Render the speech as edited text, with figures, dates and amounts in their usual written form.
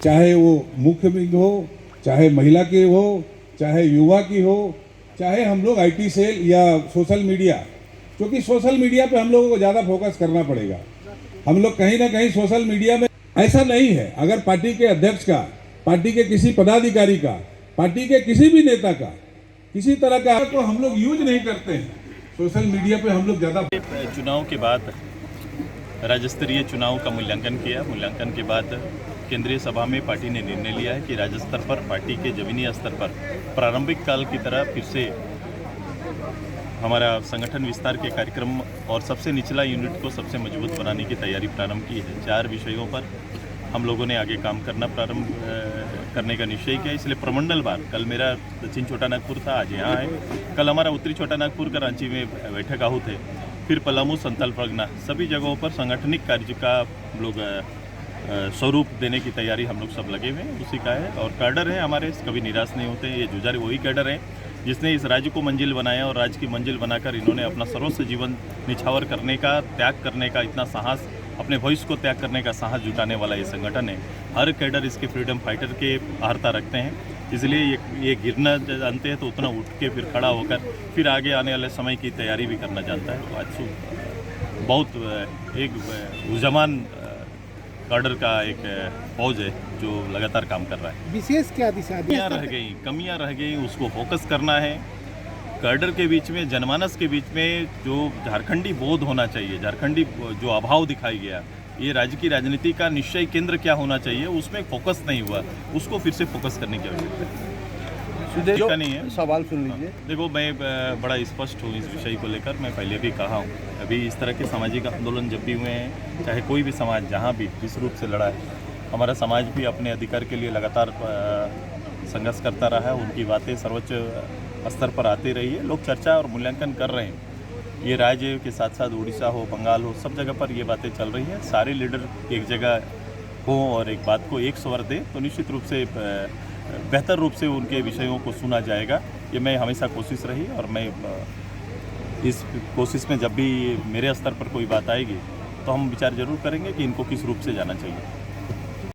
चाहे वो मुख्य हो, चाहे महिला की हो, चाहे युवा की हो, चाहे हम लोग आईटी सेल या सोशल मीडिया, क्योंकि सोशल मीडिया पे हम लोगों को ज़्यादा फोकस करना पड़ेगा। हम लोग कहीं ना कहीं सोशल मीडिया में ऐसा नहीं है, अगर पार्टी के अध्यक्ष का, पार्टी के किसी पदाधिकारी का, पार्टी के किसी भी नेता का किसी तरह का को हम लोग यूज नहीं करते हैं। सोशल मीडिया पे हम लोग ज़्यादा चुनाव के बाद राज्य स्तरीय चुनाव का मूल्यांकन किया। मूल्यांकन के बाद केंद्रीय सभा में पार्टी ने निर्णय लिया है कि राज्य स्तर पर पार्टी के जमीनी स्तर पर प्रारंभिक काल की तरह फिर से हमारा संगठन विस्तार के कार्यक्रम और सबसे निचला यूनिट को सबसे मजबूत बनाने की तैयारी प्रारंभ की है। 4 विषयों पर हम लोगों ने आगे काम करना प्रारंभ करने का निश्चय किया। इसलिए प्रमंडल बार, कल मेरा दक्षिण छोटा नागपुर था, आज यहाँ है। कल हमारा उत्तरी छोटा नागपुर का रांची में बैठक आहूत है, फिर पलामू, संथाल परगना, सभी जगहों पर संगठनिक कार्य का हम लोग स्वरूप देने की तैयारी हम लोग सब लगे हुए हैं, उसी का है। और कैडर है हमारे, कभी निराश नहीं होते। ये जुझारू वही कैडर है जिसने इस राज्य को मंजिल बनाया और राज्य की मंजिल बनाकर इन्होंने अपना सर्वस्व जीवन निछावर करने का, त्याग करने का इतना साहस, अपने भविष्य को त्याग करने का साहस जुटाने वाला ये संगठन है। हर कैडर इसके फ्रीडम फाइटर के आहारता रखते हैं, इसलिए ये गिरना जानते हैं तो उतना उठ के फिर खड़ा होकर फिर आगे आने वाले समय की तैयारी भी करना जानता है। तो आज बहुत एक उजमान कैडर का एक फौज है जो लगातार काम कर रहा है। विशेष क्या दिशा कमियां रह गई, उसको फोकस करना है। कैडर के बीच में, जनमानस के बीच में जो झारखंडी बोध होना चाहिए, झारखंडी जो अभाव दिखाई गया, ये राज्य की राजनीति का निश्चय केंद्र क्या होना चाहिए, उसमें फोकस नहीं हुआ, उसको फिर से फोकस करने की आवश्यकता है। का नहीं है, सवाल सुन लीजिए। देखो, मैं बड़ा स्पष्ट हूँ इस विषय को लेकर। मैं पहले भी कहा हूँ, अभी इस तरह के सामाजिक आंदोलन जब भी हुए हैं, चाहे कोई भी समाज जहाँ भी जिस रूप से लड़ा है, हमारा समाज भी अपने अधिकार के लिए लगातार संघर्ष करता रहा है। उनकी बातें सर्वोच्च स्तर पर आती रही है, लोग चर्चा और मूल्यांकन कर रहे हैं। ये राज्य के साथ साथ उड़ीसा हो, बंगाल हो, सब जगह पर ये बातें चल रही हैं। सारे लीडर एक जगह हों और एक बात को एक स्वर दें तो निश्चित रूप से बेहतर रूप से उनके विषयों को सुना जाएगा। ये मैं हमेशा कोशिश रही और मैं इस कोशिश में जब भी मेरे स्तर पर कोई बात आएगी तो हम विचार जरूर करेंगे कि इनको किस रूप से जाना चाहिए।